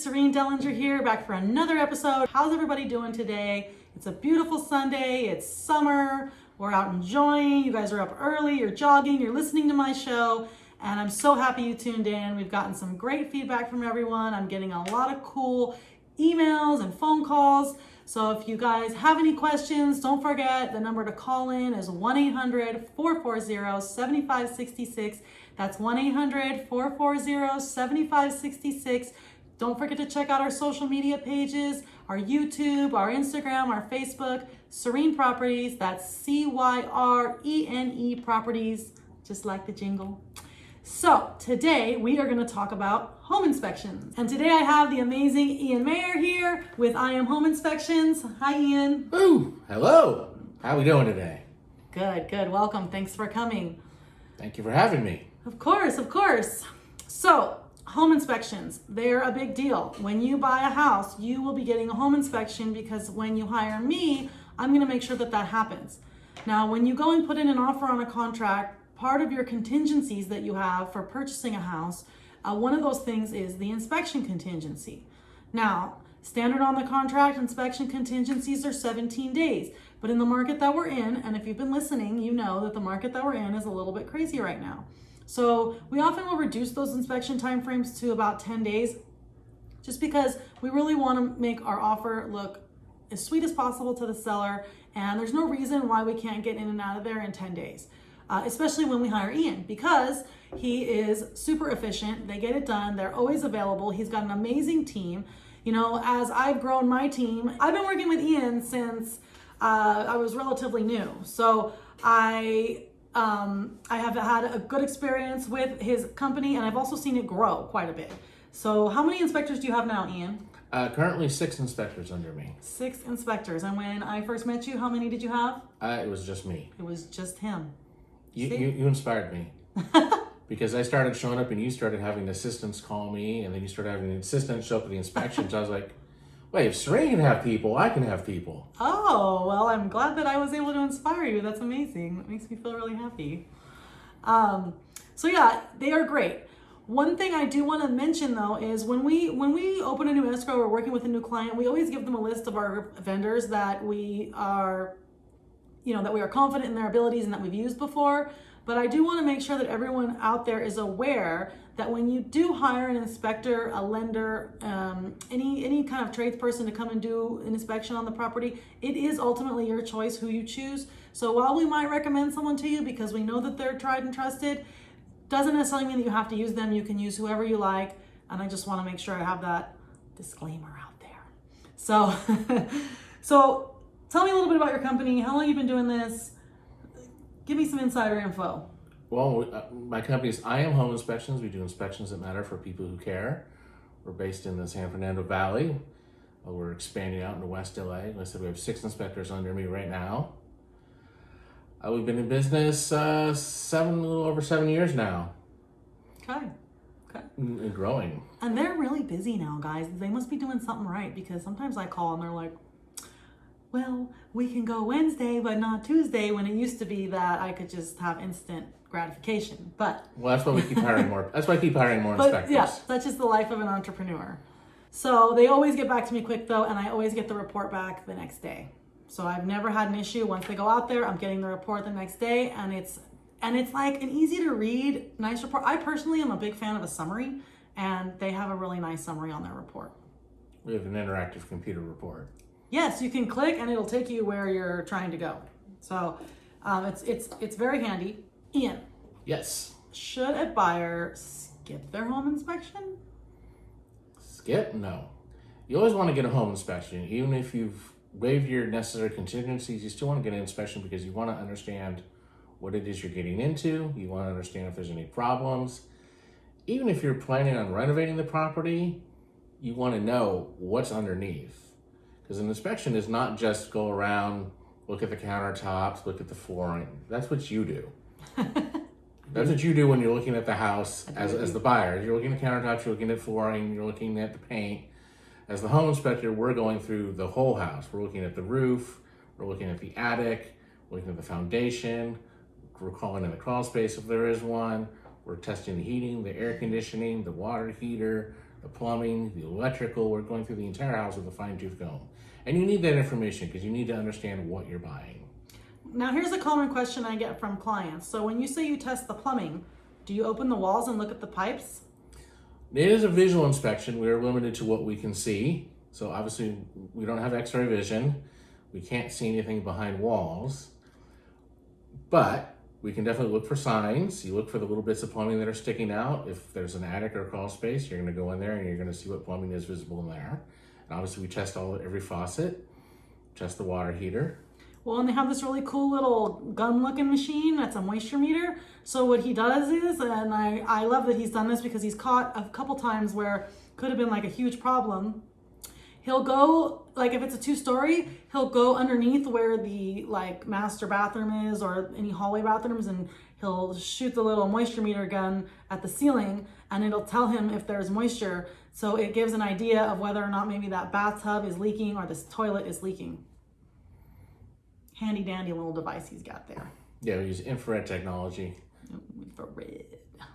Cyrene Dellinger here, back for another episode. How's everybody doing today? It's a beautiful Sunday. It's summer. We're out enjoying. You guys are up early. You're jogging. You're listening to my show. And I'm so happy you tuned in. We've gotten some great feedback from everyone. I'm getting a lot of cool emails and phone calls. So if you guys have any questions, don't forget the number to call in is 1-800-440-7566. That's 1-800-440-7566. Don't forget to check out our social media pages, our YouTube, our Instagram, our Facebook, Cyrene Properties. That's Cyrene Properties, just like the jingle. So today we are going to talk about home inspections. And today I have the amazing Ian Mayer here with I Am Home Inspections. Hi, Ian. Ooh, hello. How are we doing today? Good. Welcome. Thanks for coming. Thank you for having me. Of course. So, home inspections, they're a big deal. When you buy a house, you will be getting a home inspection because when you hire me, I'm going to make sure that happens. Now, when you go and put in an offer on a contract, part of your contingencies that you have for purchasing a house, one of those things is the inspection contingency. Now, standard on the contract inspection contingencies are 17 days. But in the market that we're in, and if you've been listening, you know that the market that we're in is a little bit crazy right now. So we often will reduce those inspection timeframes to about 10 days, just because we really want to make our offer look as sweet as possible to the seller. And there's no reason why we can't get in and out of there in 10 days, especially when we hire Ian, because he is super efficient. They get it done. They're always available. He's got an amazing team. You know, as I've grown my team, I've been working with Ian since I was relatively new. So I have had a good experience with his company, and I've also seen it grow quite a bit. So how many inspectors do you have now, Ian? Currently 6 inspectors under me. 6 inspectors. And when I first met you, how many did you have? It was just me. It was just him. You inspired me. Because I started showing up and you started having assistants call me, and then you started having an assistant show up at the inspections. I was like, wait, if Cyrene can have people, I can have people. Oh, well, I'm glad that I was able to inspire you. That's amazing. That makes me feel really happy. So yeah, they are great. One thing I do want to mention though is when we open a new escrow or working with a new client, we always give them a list of our vendors that we are confident in their abilities and that we've used before. But I do want to make sure that everyone out there is aware that when you do hire an inspector, a lender, any kind of tradesperson to come and do an inspection on the property, it is ultimately your choice who you choose. So while we might recommend someone to you because we know that they're tried and trusted, doesn't necessarily mean that you have to use them. You can use whoever you like. And I just want to make sure I have that disclaimer out there. So, so tell me a little bit about your company. How long have you been doing this? Give me some insider info. Well, my company is I Am Home Inspections. We do inspections that matter for people who care. We're based in the San Fernando Valley. We're expanding out into West LA. Like I said, we have 6 inspectors under me right now. We've been in business a little over 7 years now. Okay. And growing. And they're really busy now, guys. They must be doing something right, because sometimes I call and they're like, well, we can go Wednesday, but not Tuesday, when it used to be that I could just have instant gratification. But well, that's why we keep hiring more. That's why I keep hiring more inspectors. Yeah, that's just the life of an entrepreneur. So they always get back to me quick though, and I always get the report back the next day. So I've never had an issue. Once they go out there, I'm getting the report the next day, and it's like an easy to read, nice report. I personally am a big fan of a summary, and they have a really nice summary on their report. We have an interactive computer report. Yes, you can click and it'll take you where you're trying to go. So it's very handy. Ian. Yes. Should a buyer skip their home inspection? Skip? No. You always want to get a home inspection. Even if you've waived your necessary contingencies, you still want to get an inspection because you want to understand what it is you're getting into. You want to understand if there's any problems. Even if you're planning on renovating the property, you want to know what's underneath. Because an inspection is not just go around, look at the countertops, look at the flooring. That's what you do. That's what you do when you're looking at the house as the buyer. You're looking at countertops, you're looking at flooring, you're looking at the paint. As the home inspector, we're going through the whole house. We're looking at the roof, we're looking at the attic, we're looking at the foundation, we're calling in the crawl space if there is one, we're testing the heating, the air conditioning, the water heater, the plumbing, the electrical. We're going through the entire house with a fine-tooth comb. And you need that information because you need to understand what you're buying. Now, here's a common question I get from clients. So when you say you test the plumbing, do you open the walls and look at the pipes? It is a visual inspection. We are limited to what we can see. So obviously we don't have x-ray vision. We can't see anything behind walls. But we can definitely look for signs. You look for the little bits of plumbing that are sticking out. If there's an attic or crawl space, you're going to go in there and you're going to see what plumbing is visible in there. And obviously we test every faucet, test the water heater. Well, and they have this really cool little gun-looking machine that's a moisture meter. So what he does is, and I love that he's done this because he's caught a couple times where could have been like a huge problem. He'll go, like if it's a 2-story, he'll go underneath where the like master bathroom is or any hallway bathrooms, and he'll shoot the little moisture meter gun at the ceiling and it'll tell him if there's moisture. So it gives an idea of whether or not maybe that bathtub is leaking or this toilet is leaking. Handy dandy little device he's got there. Yeah, we use infrared technology. Infrared,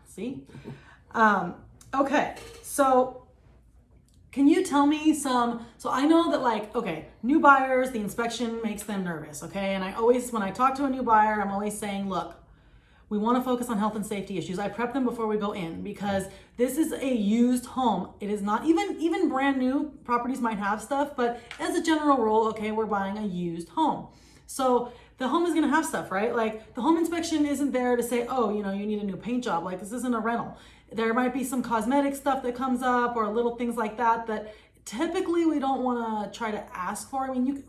see? Okay, so can you tell me so I know that like, okay, new buyers, the inspection makes them nervous, okay? And I always, when I talk to a new buyer, I'm always saying, look, we want to focus on health and safety issues. I prep them before we go in because this is a used home. It is not, even brand new properties might have stuff, but as a general rule, okay, we're buying a used home. So the home is going to have stuff, right? Like the home inspection isn't there to say, oh, you need a new paint job. Like this isn't a rental. There might be some cosmetic stuff that comes up or little things like that typically we don't want to try to ask for. I mean,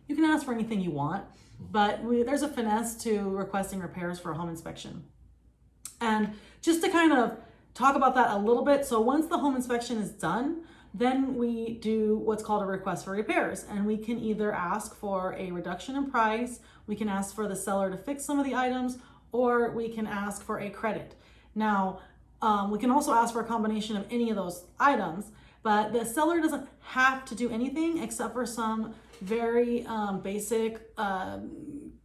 you can ask for anything you want, but there's a finesse to requesting repairs for a home inspection. And just to kind of talk about that a little bit. So once the home inspection is done, then we do what's called a request for repairs. And we can either ask for a reduction in price, we can ask for the seller to fix some of the items, or we can ask for a credit. Now, we can also ask for a combination of any of those items, but the seller doesn't have to do anything except for some very basic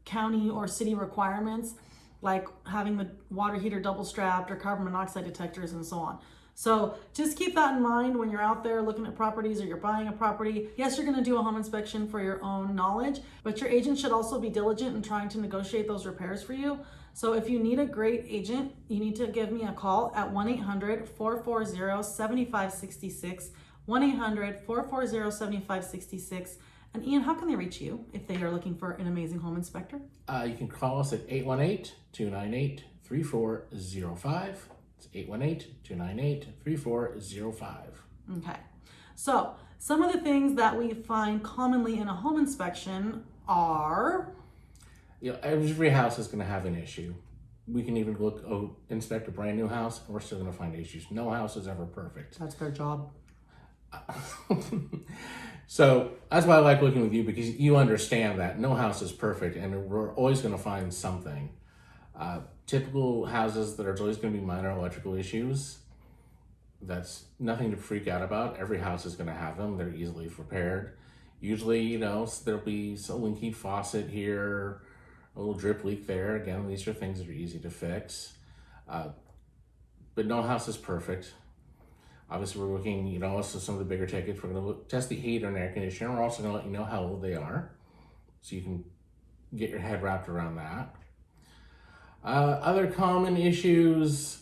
county or city requirements, like having the water heater double strapped or carbon monoxide detectors and so on. So just keep that in mind when you're out there looking at properties or you're buying a property. Yes, you're going to do a home inspection for your own knowledge, but your agent should also be diligent in trying to negotiate those repairs for you. So if you need a great agent, you need to give me a call at 1-800-440-7566, 1-800-440-7566. And Ian, how can they reach you if they are looking for an amazing home inspector? You can call us at 818-298-3405. It's 818-298-3405. Okay. So some of the things that we find commonly in a home inspection are... every house is going to have an issue. We can even inspect a brand new house and we're still going to find issues. No house is ever perfect. That's their job. So that's why I like working with you, because you understand that no house is perfect and we're always going to find something. Typical houses, there's always going to be minor electrical issues. That's nothing to freak out about. Every house is going to have them. They're easily repaired. Usually, there'll be a leaky faucet here, a little drip leak there. Again, these are things that are easy to fix. But no house is perfect. Obviously, we're looking, also some of the bigger tickets. We're going to test the heater and air conditioner. We're also going to let you know how old they are, so you can get your head wrapped around that. Other common issues,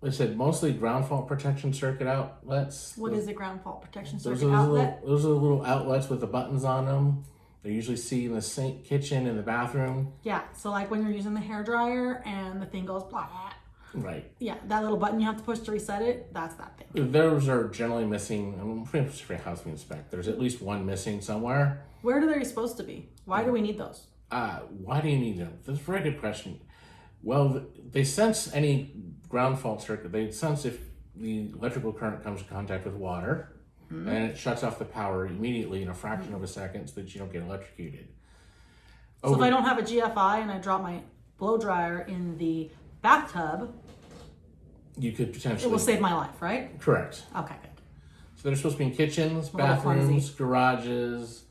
like I said, mostly ground fault protection circuit outlets. What is a ground fault protection circuit outlet? Those are the little outlets with the buttons on them. They're usually seen in the sink, kitchen, and the bathroom. Yeah, so like when you're using the hairdryer and the thing goes blah. Right. Yeah, that little button you have to push to reset it, that's that thing. Those are generally missing. Pretty much every house we inspect, there's at least one missing somewhere. Where are they supposed to be? Why do we need those? Why do you need them? That's a very good question. Well, they sense any ground fault circuit. They sense if the electrical current comes in contact with water, and it shuts off the power immediately in a fraction of a second so that you don't get electrocuted. So if I don't have a GFI and I drop my blow dryer in the bathtub, you could potentially... it will save my life, right? Correct. Okay, good. So they're supposed to be in kitchens, bathrooms, garages,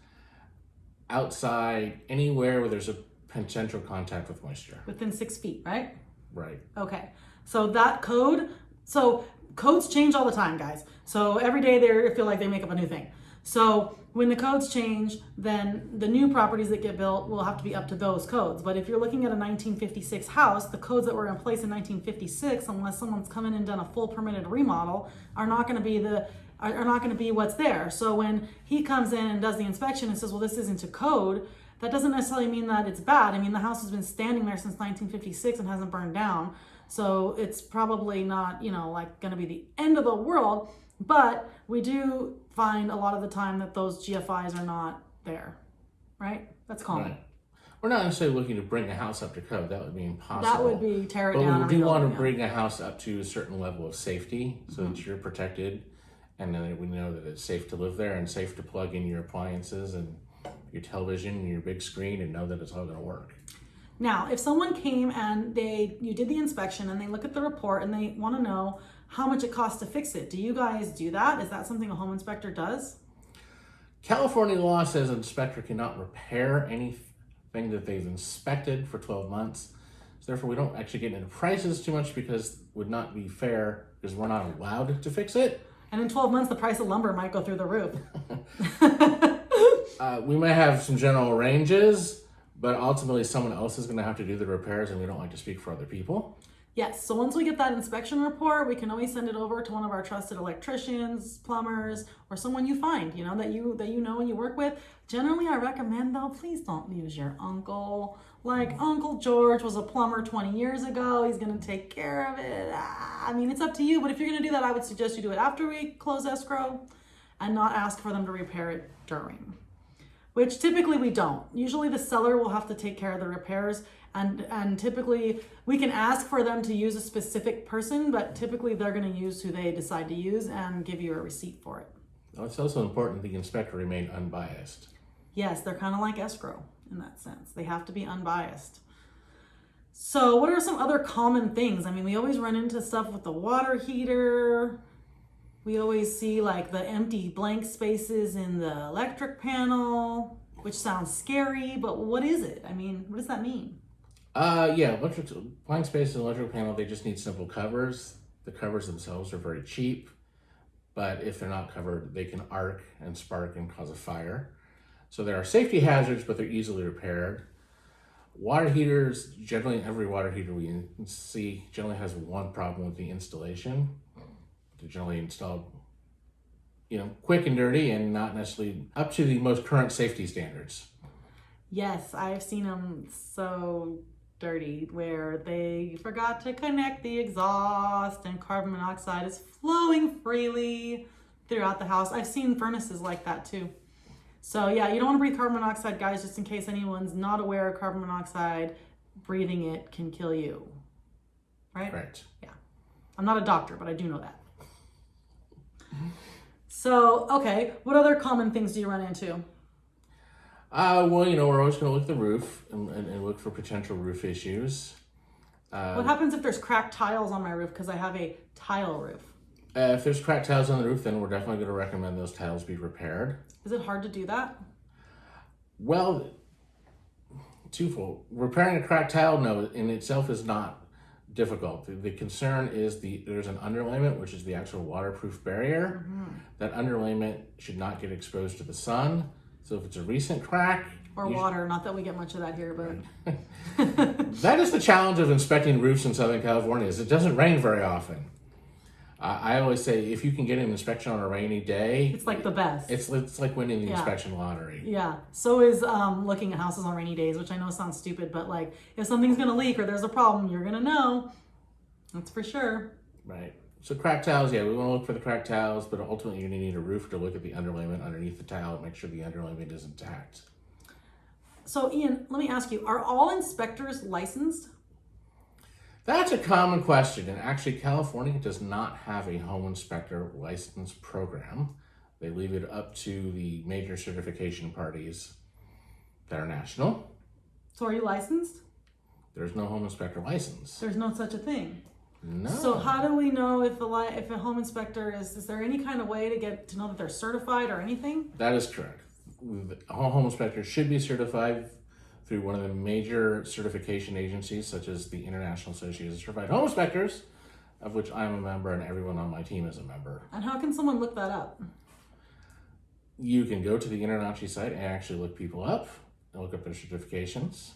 outside, anywhere where there's a potential contact with moisture. Within 6 feet, right? Right. Okay. So that code, so codes change all the time, guys. So every day they feel like they make up a new thing. So when the codes change, then the new properties that get built will have to be up to those codes. But if you're looking at a 1956 house, the codes that were in place in 1956, unless someone's come in and done a full permitted remodel, are not going to be what's there. So when he comes in and does the inspection and says, well, this isn't to code, that doesn't necessarily mean that it's bad. I mean, the house has been standing there since 1956 and hasn't burned down. So it's probably not, like going to be the end of the world. But we do find a lot of the time that those GFIs are not there, right? That's common. Right. We're not necessarily looking to bring a house up to code. That would be impossible. That would be tear it down. But we do want to bring a house up to a certain level of safety so that you're protected, and then we know that it's safe to live there and safe to plug in your appliances and your television and your big screen and know that it's all going to work. Now, if someone came and you did the inspection and they look at the report and they want to know how much it costs to fix it, do you guys do that? Is that something a home inspector does? California law says an inspector cannot repair anything that they've inspected for 12 months. So therefore, we don't actually get into prices too much because it would not be fair because we're not allowed to fix it. And in 12 months, the price of lumber might go through the roof. We might have some general ranges, but ultimately someone else is going to have to do the repairs, and we don't like to speak for other people. Yes, so once we get that inspection report, we can always send it over to one of our trusted electricians, plumbers, or someone you find, that you know and you work with. Generally, I recommend, though, please don't use your uncle. Like, Uncle George was a plumber 20 years ago. He's going to take care of it. I mean, it's up to you, but if you're going to do that, I would suggest you do it after we close escrow and not ask for them to repair it during, which typically we don't. Usually the seller will have to take care of the repairs, and typically we can ask for them to use a specific person, but typically they're going to use who they decide to use and give you a receipt for it. Well, it's also important the inspector remain unbiased. Yes, they're kind of like escrow in that sense. They have to be unbiased. So what are some other common things? I mean, we always run into stuff with the water heater. We always see like the empty blank spaces in the electric panel, which sounds scary, but what is it? I mean, what does that mean? Blank spaces in the electrical panel, they just need simple covers. The covers themselves are very cheap, but if they're not covered, they can arc and spark and cause a fire. So there are safety hazards, but they're easily repaired. Water heaters, generally every water heater we see generally has one problem with the installation. They're generally installed, quick and dirty and not necessarily up to the most current safety standards. Yes, I've seen them so dirty where they forgot to connect the exhaust and carbon monoxide is flowing freely throughout the house. I've seen furnaces like that too. So yeah, you don't want to breathe carbon monoxide, guys, just in case anyone's not aware of carbon monoxide. Breathing it can kill you. Right? Right. Yeah. I'm not a doctor, but I do know that. So, okay, what other common things do you run into? We're always going to look at the roof and look for potential roof issues. What happens if there's cracked tiles on my roof because I have a tile roof? If there's cracked tiles on the roof, then we're definitely going to recommend those tiles be repaired. Is it hard to do that? Well, twofold. Repairing a cracked tile, no, in itself is not difficult. The concern is there's an underlayment, which is the actual waterproof barrier. Mm-hmm. That underlayment should not get exposed to the sun. So if it's a recent crack... Or water, not that we get much of that here, but... That is the challenge of inspecting roofs in Southern California, is it doesn't rain very often. I always say if you can get an inspection on a rainy day... It's like the best. It's like winning the inspection lottery. Yeah. So is looking at houses on rainy days, which I know sounds stupid, but like if something's going to leak or there's a problem, you're going to know. That's for sure. Right. So cracked tiles, we want to look for the cracked tiles, but ultimately you're going to need a roof to look at the underlayment underneath the tile and make sure the underlayment is intact. So Ian, let me ask you, are all inspectors licensed? That's a common question, and actually California does not have a home inspector license program. They leave it up to the major certification parties that are national. So are you licensed? There's no home inspector license. There's no such a thing. No. So how do we know if a home inspector is there any kind of way to get to know that they're certified or anything? That is correct. A home inspector should be certified through one of the major certification agencies, such as the International Association of Certified Home Inspectors. of which I'm a member and everyone on my team is a member. And how can someone look that up? You can go to the InterNACHI site and actually look people up and look up their certifications.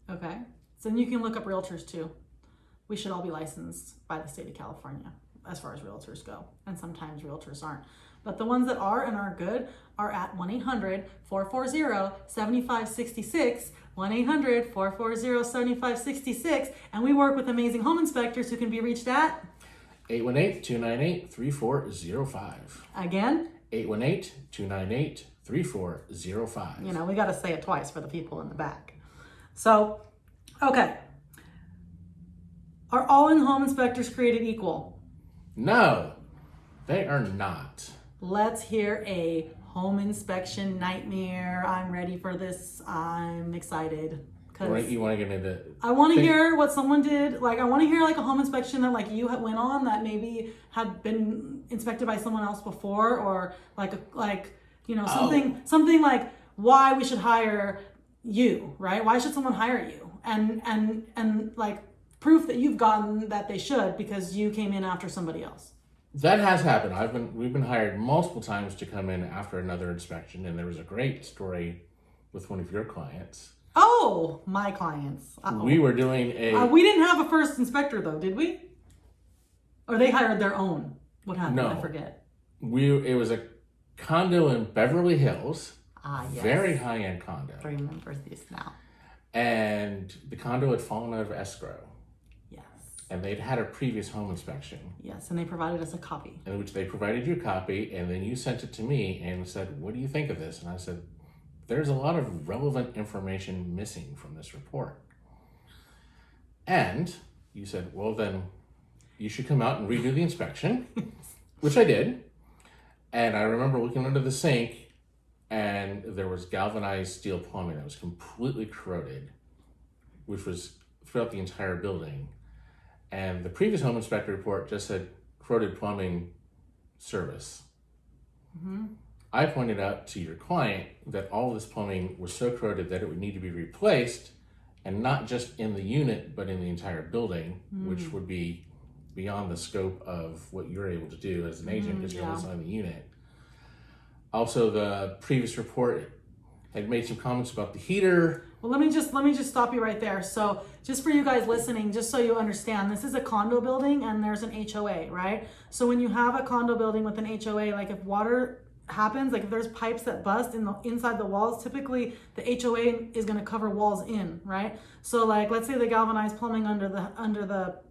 Okay. So then you can look up realtors too. We should all be licensed by the state of California as far as realtors go. And sometimes realtors aren't. But the ones that are and are good are at 1-800-440-7566, 1-800-440-7566. And we work with amazing home inspectors who can be reached at 818-298-3405. Again, 818-298-3405. you know, we got to say it twice for the people in the back. So, okay. Are all in home inspectors created equal? No, they are not. Let's hear a home inspection nightmare. I'm ready for this. I'm excited. You want to get into? I want to hear what someone did. Like, I want to hear like a home inspection that like you went on that maybe had been inspected by someone else before, or like you know, something like why we should hire you, right? Why should someone hire you? And like proof that you've gotten that they should because you came in after somebody else. That has happened. We've been hired multiple times to come in after another inspection, and there was a great story with one of your clients. Oh, my clients. Uh-oh. We were doing we didn't have a first inspector though, did we? Or they hired their own. What happened? No. I forget. It was a condo in Beverly Hills. Yes. Very high-end condo. I remember this now. And the condo had fallen out of escrow. Yes. And they'd had a previous home inspection. Yes, and they provided us a copy. In which they provided you a copy, and then you sent it to me and said, "What do you think of this?" And I said, "There's a lot of relevant information missing from this report." And you said, "Well, then you should come out and redo the inspection," which I did. And I remember looking under the sink, and there was galvanized steel plumbing that was completely corroded, which was throughout the entire building. And the previous home inspector report just said corroded plumbing service. Mm-hmm. I pointed out to your client that all this plumbing was so corroded that it would need to be replaced, and not just in the unit, but in the entire building, which would be beyond the scope of what you're able to do as an agent because you're only selling the unit. Also, the previous report had made some comments about the heater. Well, let me just stop you right there. So just for you guys listening, just so you understand, this is a condo building and there's an HOA, right? So when you have a condo building with an HOA, like if water happens, like if there's pipes that bust inside the walls, typically the HOA is going to cover walls in, right? So like let's say the galvanized plumbing under the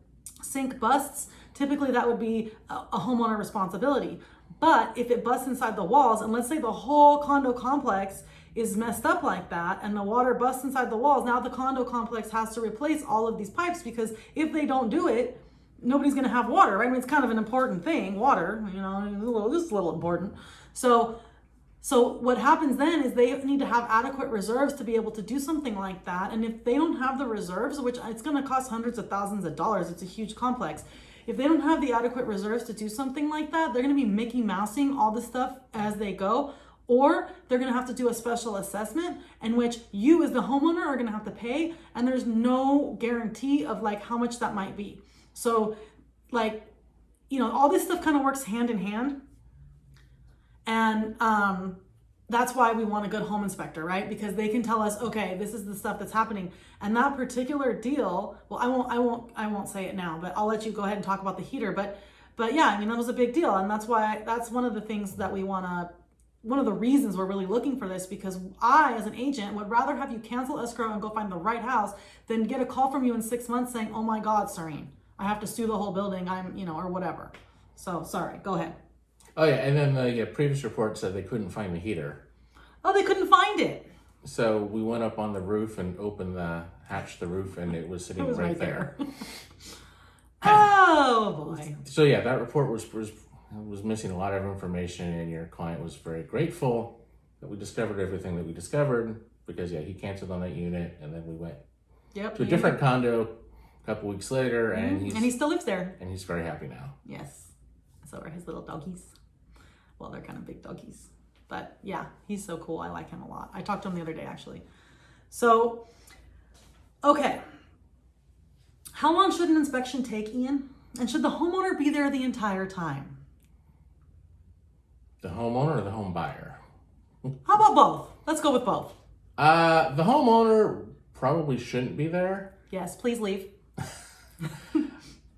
sink busts, typically that would be a homeowner responsibility. But if it busts inside the walls, and let's say the whole condo complex is messed up like that and the water busts inside the walls, now the condo complex has to replace all of these pipes, because if they don't do it, nobody's going to have water, right? I mean, it's kind of an important thing, water, you know, just a little important. So what happens then is they need to have adequate reserves to be able to do something like that. And if they don't have the reserves, which it's going to cost hundreds of thousands of dollars, it's a huge complex. If they don't have the adequate reserves to do something like that, they're going to be Mickey Mousing all this stuff as they go, or they're going to have to do a special assessment in which you as the homeowner are going to have to pay, and there's no guarantee of like how much that might be. So like, you know, all this stuff kind of works hand in hand. And that's why we want a good home inspector, right? Because they can tell us, okay, this is the stuff that's happening. And that particular deal, well, I won't say it now, but I'll let you go ahead and talk about the heater. But yeah, I mean, that was a big deal. And that's one of the things that one of the reasons we're really looking for this, because I, as an agent, would rather have you cancel escrow and go find the right house than get a call from you in 6 months saying, oh my God, Cyrene, I have to sue the whole building, or whatever. So sorry, go ahead. Oh yeah, and then the previous report said they couldn't find the heater. Oh, they couldn't find it. So we went up on the roof and hatched the roof, and it was sitting right there. Oh boy. So yeah, that report was missing a lot of information, and your client was very grateful that we discovered everything that we discovered, because yeah, he canceled on that unit, and then we went to a different condo a couple weeks later, and he still lives there. And he's very happy now. Yes. So are his little doggies. Well, they're kind of big doggies. But yeah, he's so cool. I like him a lot. I talked to him the other day, actually. So, okay. How long should an inspection take, Ian? And should the homeowner be there the entire time? The homeowner or the home buyer? How about both? Let's go with both. The homeowner probably shouldn't be there. Yes, please leave.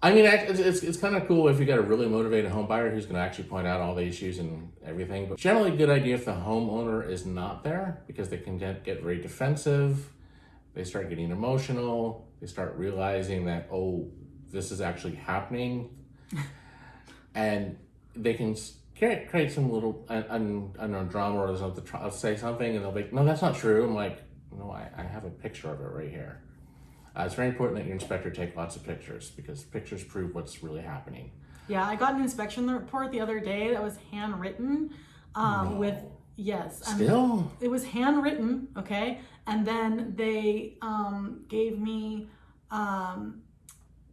I mean, it's kind of cool if you got a really motivated home buyer who's going to actually point out all the issues and everything. But generally, a good idea if the homeowner is not there, because they can get very defensive. They start getting emotional. They start realizing that, oh, this is actually happening. And they can create some little, I don't know, drama, or I'll say something and they'll be, no, that's not true. I'm like, no, I have a picture of it right here. It's very important that your inspector take lots of pictures, because pictures prove what's really happening. Yeah, I got an inspection report the other day that was handwritten with, yes. Still? It was handwritten, okay? And then they gave me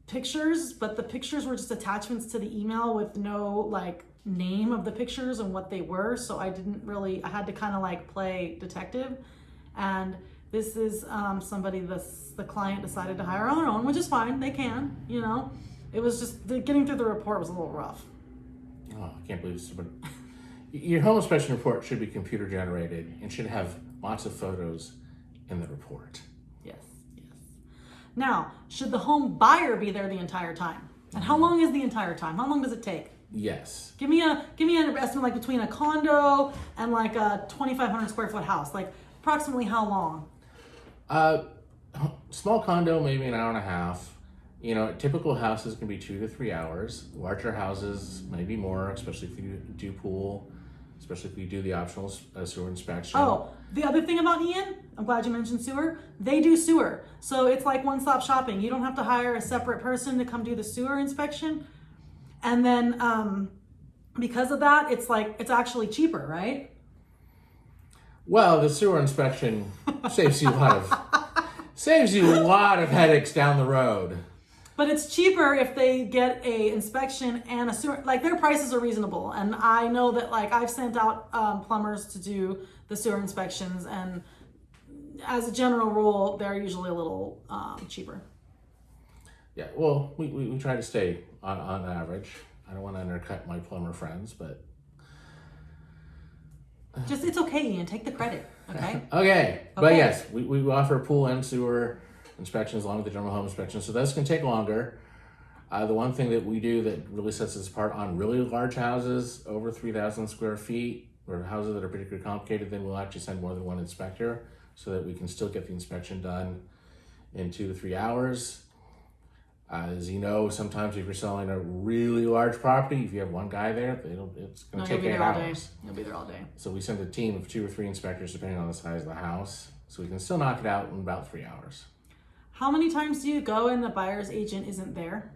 pictures, but the pictures were just attachments to the email with no like name of the pictures and what they were. So I I had to kind of like play detective. And this is somebody the client decided to hire on their own, which is fine. They can, you know. It was just getting through the report was a little rough. Oh, I can't believe this. But your home inspection report should be computer generated and should have lots of photos in the report. Yes, yes. Now, should the home buyer be there the entire time? And how long is the entire time? How long does it take? Yes. Give me an estimate, like between a condo and like a 2,500 square foot house. Like approximately how long? Small condo, maybe an hour and a half. You know, typical houses can be 2 to 3 hours. Larger houses, maybe more, especially if you do pool, especially if you do the optional sewer inspection. Oh, the other thing about Ian, I'm glad you mentioned sewer. They do sewer. So it's like one-stop shopping. You don't have to hire a separate person to come do the sewer inspection. And then because of that, it's actually cheaper, right? Well, the sewer inspection saves you a lot of headaches down the road. But it's cheaper if they get a inspection and a sewer, like their prices are reasonable. And I know that like I've sent out plumbers to do the sewer inspections, and as a general rule, they're usually a little cheaper. Yeah, well, we try to stay on average. I don't want to undercut my plumber friends, but... Just, it's okay, Ian, take the credit, okay? Okay, but yes, we offer pool and sewer inspections along with the general home inspection, so this can take longer. The one thing that we do that really sets us apart on really large houses, over 3,000 square feet, or houses that are particularly complicated, then we'll actually send more than one inspector so that we can still get the inspection done in 2 to 3 hours. As you know, sometimes if you're selling a really large property, if you have one guy there, it's going to take 8 hours. You'll be there all day. So we send a team of 2 or 3 inspectors depending on the size of the house, so we can still knock it out in about 3 hours. How many times do you go and the buyer's agent isn't there?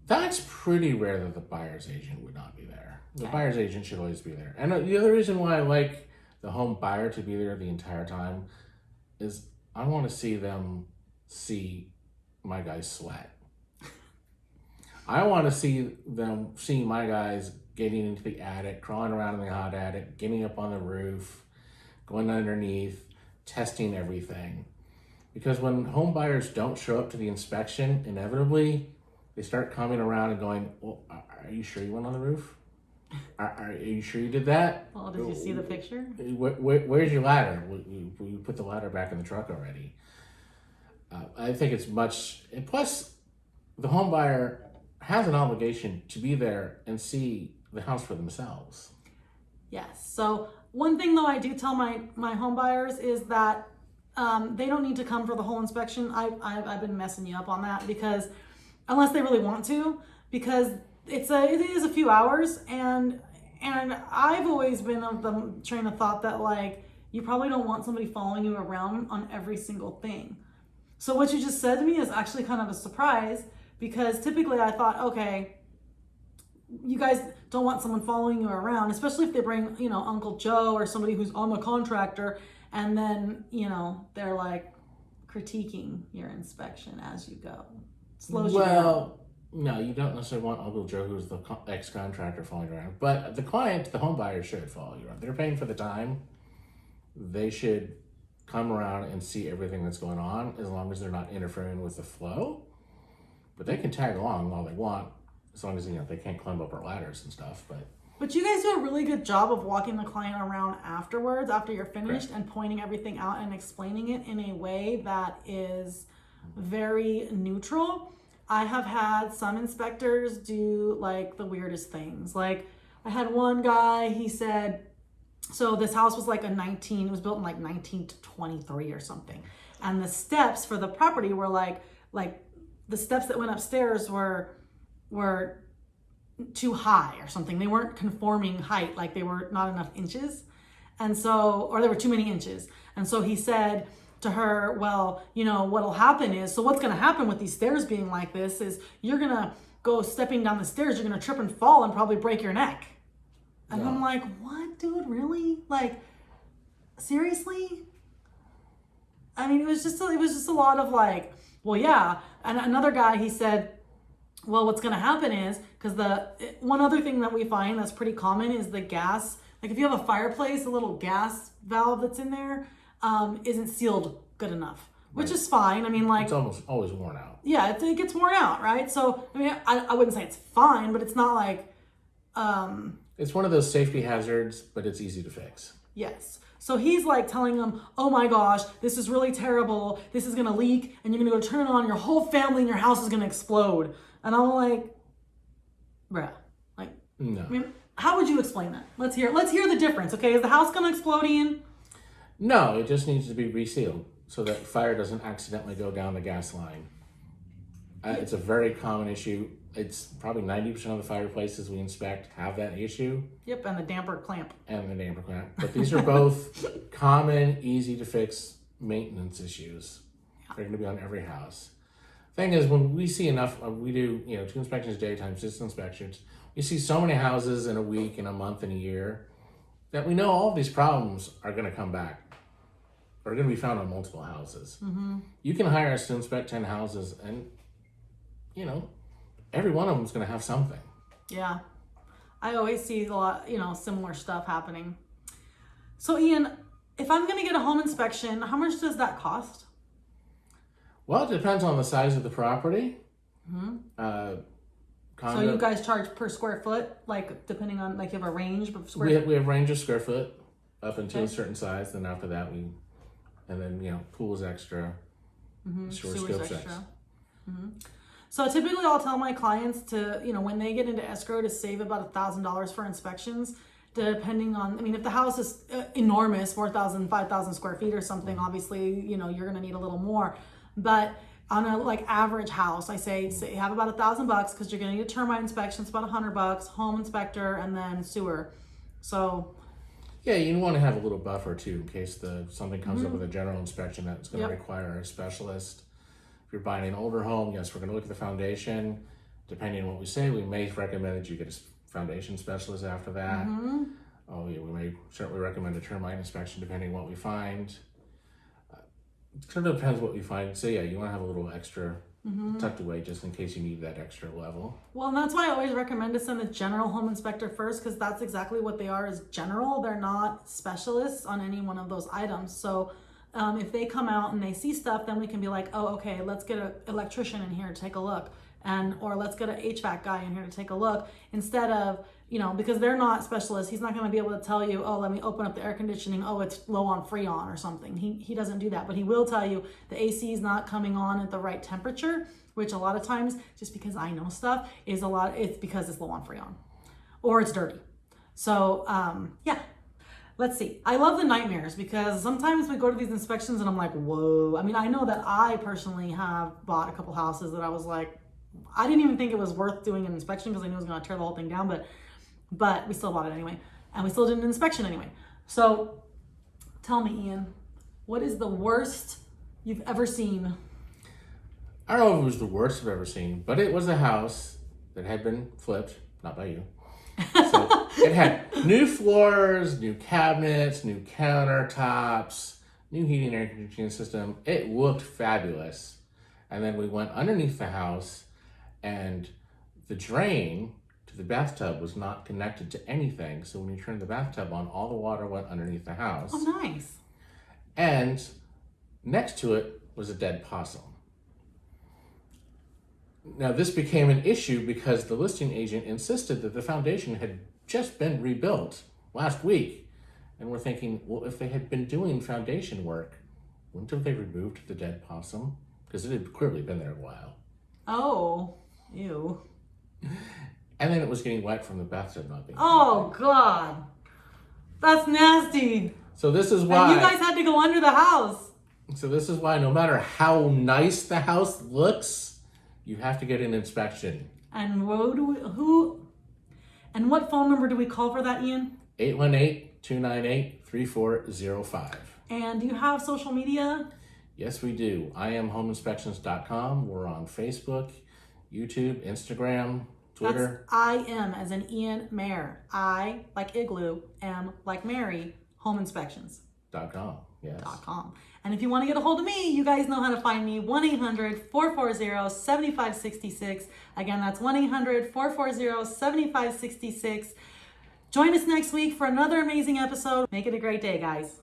That's pretty rare that the buyer's agent would not be there. The buyer's agent should always be there. And the other reason why I like the home buyer to be there the entire time is I want to see them see my guys sweat. I want to see my guys getting into the attic, crawling around in the hot attic, getting up on the roof, going underneath, testing everything. Because when home buyers don't show up to the inspection, inevitably they start coming around and going, well, are you sure you went on the roof? Are you sure you did that? Well, did you see the picture? Where's your ladder? We put the ladder back in the truck already. I think it's much, and plus the home buyer has an obligation to be there and see the house for themselves. Yes. So one thing though I do tell my home buyers is that they don't need to come for the whole inspection. I've been messing you up on that, because unless they really want to, because it is a few hours, and I've always been of the train of thought that like you probably don't want somebody following you around on every single thing. So what you just said to me is actually kind of a surprise, because typically I thought, okay, you guys don't want someone following you around, especially if they bring, you know, Uncle Joe or somebody who's I'm a contractor, and then, you know, they're like critiquing your inspection as you go. Slows you down. Well, no, you don't necessarily want Uncle Joe, who's the ex-contractor, following you around. But the client, the home buyer, should follow you around. They're paying for the time. They should come around and see everything that's going on, as long as they're not interfering with the flow. But they can tag along all they want, as long as, they can't climb up our ladders and stuff. But you guys do a really good job of walking the client around afterwards, after you're finished, Correct. and pointing everything out and explaining it in a way that is very neutral. I have had some inspectors do like the weirdest things. Like I had one guy, he said, so this house was like it was built in like 1923 or something. And the steps for the property were like the steps that went upstairs were too high or something. They weren't conforming height, like they were not enough inches. And so, or there were too many inches. And so he said to her, well, what'll happen is, so what's going to happen with these stairs being like this is you're going to go stepping down the stairs, you're going to trip and fall and probably break your neck. And Yeah. I'm like, what, dude, really? Like, seriously? I mean, it was just a lot of like, well, yeah. And another guy, he said, well, what's going to happen is, because one other thing that we find that's pretty common is the gas. Like if you have a fireplace, a little gas valve that's in there isn't sealed good enough, which is fine. I mean, like It's almost always worn out. yeah, it gets worn out, right? So I mean, I wouldn't say it's fine, but it's not like It's one of those safety hazards, but it's easy to fix. yes. So he's like telling them, oh my gosh, this is really terrible. This is going to leak and you're going to go turn it on. Your whole family in your house is going to explode. And I'm like, bruh, like, No. I mean, how would you explain that? Let's hear the difference. Okay. Is the house going to explode, Ian? No, it just needs to be resealed so that fire doesn't accidentally go down the gas line. It's a very common issue. It's probably 90% of the fireplaces we inspect have that issue. Yep. And the damper clamp. And the damper clamp. But these are both common, easy to fix maintenance issues. They're going to be on every house. Thing is, when we see enough, we do 2 inspections a day times 6 inspections. We see so many houses in a week, in a month, in a year, that we know all these problems are going to come back. Are going to be found on multiple houses. Mm-hmm. You can hire us to inspect 10 houses, and every one of them is going to have something. Yeah. I always see a lot, similar stuff happening. So Ian, if I'm going to get a home inspection, how much does that cost? Well, it depends on the size of the property. So you guys charge per square foot, like depending on, like you have a range of square foot? We have range of square foot up until a certain size. Then after that, pool is extra. Sewer's scope's extra. So typically I'll tell my clients to, when they get into escrow, to save about $1,000 for inspections, depending on, if the house is enormous, 4,000, 5,000 square feet or something, obviously, you're going to need a little more. But on a average house, I say have about $1,000 because you're going to need a termite inspection. It's about $100, home inspector, and then sewer. So yeah, you want to have a little buffer too in case something comes up with a general inspection that's going to Yep. require a specialist. If you're buying an older home, yes, we're going to look at the foundation. Depending on what we say, we may recommend that you get a foundation specialist after that. Oh yeah, we may certainly recommend a termite inspection depending on what we find. It kind of depends what we find. So yeah, you want to have a little extra tucked away just in case you need that extra level. well, and that's why I always recommend to send a general home inspector first, because that's exactly what they are, is general. They're not specialists on any one of those items. So if they come out and they see stuff, then we can be like, oh, okay, let's get an electrician in here to take a look. Or let's get an HVAC guy in here to take a look, instead of, because they're not specialists. He's not going to be able to tell you, oh, let me open up the air conditioning. Oh, it's low on Freon or something. He doesn't do that, but he will tell you the AC is not coming on at the right temperature, which a lot of times, just because I know stuff, it's because it's low on Freon or it's dirty. So yeah, let's see. I love the nightmares because sometimes we go to these inspections and I'm like, whoa. I know that I personally have bought a couple houses that I was like, I didn't even think it was worth doing an inspection because I knew it was going to tear the whole thing down, but we still bought it anyway, and we still did an inspection anyway. So tell me, Ian, what is the worst you've ever seen? I don't know if it was the worst I've ever seen, but it was a house that had been flipped, not by you. So it had new floors, new cabinets, new countertops, new heating and air conditioning system. It looked fabulous. And then we went underneath the house, and the drain to the bathtub was not connected to anything. So when you turned the bathtub on, all the water went underneath the house. Oh, nice. And next to it was a dead possum. Now, this became an issue because the listing agent insisted that the foundation had just been rebuilt last week. And we're thinking, well, if they had been doing foundation work, wouldn't have they removed the dead possum? Because it had clearly been there a while. Oh, ew. And then it was getting wet from the bathtub not being Oh, God. That's nasty. So this is why... And you guys had to go under the house. So this is why no matter how nice the house looks, you have to get an inspection. And and what phone number do we call for that, Ian? 818-298-3405. And do you have social media? Yes, we do. IamHomeInspections.com. We're on Facebook, YouTube, Instagram, Twitter. That's I am as in Ian Mayer. I like igloo, M like Mary, homeinspections.com. Yes. .com. And if you want to get a hold of me, you guys know how to find me. 1-800-440-7566. Again, that's 1-800-440-7566. Join us next week for another amazing episode. Make it a great day, guys.